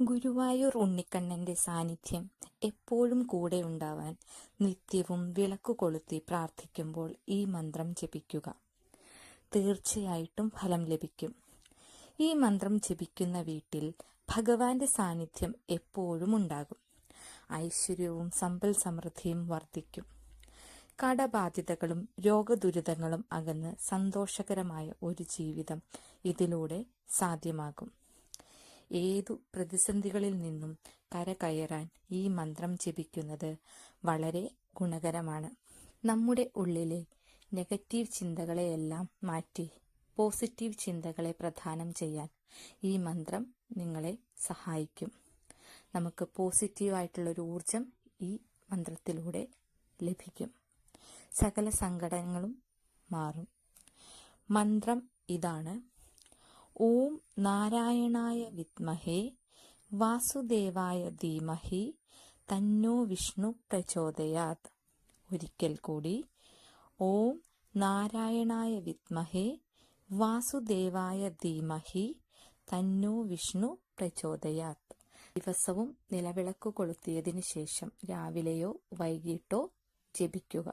ഗുരുവായൂർ ഉണ്ണിക്കണ്ണന്റെ സാന്നിധ്യം എപ്പോഴും കൂടെ ഉണ്ടാവാൻ നിത്യവും വിളക്കു കൊളുത്തി പ്രാർത്ഥിക്കുമ്പോൾ ഈ മന്ത്രം ജപിക്കുക. തീർച്ചയായിട്ടും ഫലം ലഭിക്കും. ഈ മന്ത്രം ജപിക്കുന്ന വീട്ടിൽ ഭഗവാന്റെ സാന്നിധ്യം എപ്പോഴും ഉണ്ടാകും. ഐശ്വര്യവും സമ്പൽ സമൃദ്ധിയും വർദ്ധിക്കും. കടബാധ്യതകളും രോഗദുരിതങ്ങളും അകന്ന് സന്തോഷകരമായ ഒരു ജീവിതം ഇതിലൂടെ സാധ്യമാകും. ഏതു പ്രതിസന്ധികളിൽ നിന്നും കരകയറാൻ ഈ മന്ത്രം ജപിക്കുന്നത് വളരെ ഗുണകരമാണ്. നമ്മുടെ ഉള്ളിലെ നെഗറ്റീവ് ചിന്തകളെയെല്ലാം മാറ്റി പോസിറ്റീവ് ചിന്തകളെ പ്രദാനം ചെയ്യാൻ ഈ മന്ത്രം നിങ്ങളെ സഹായിക്കും. നമുക്ക് പോസിറ്റീവായിട്ടുള്ളൊരു ഊർജം ഈ മന്ത്രത്തിലൂടെ ലഭിക്കും. സകല സങ്കടങ്ങളും മാറും. മന്ത്രം ഇതാണ്: ഓം നാരായണായ വിദ്മഹേ വാസുദേവായ ധീമഹി തന്നോ വിഷ്ണു പ്രചോദയാത്. ഒരിക്കൽ കൂടി, ഓം നാരായണായ വിദ്മഹേ വാസുദേവായ ധീമഹി തന്നോ വിഷ്ണു പ്രചോദയാത്. ദിവസവും നിലവിളക്ക് കൊളുത്തിയതിനു ശേഷം രാവിലെയോ വൈകിട്ടോ ജപിക്കുക.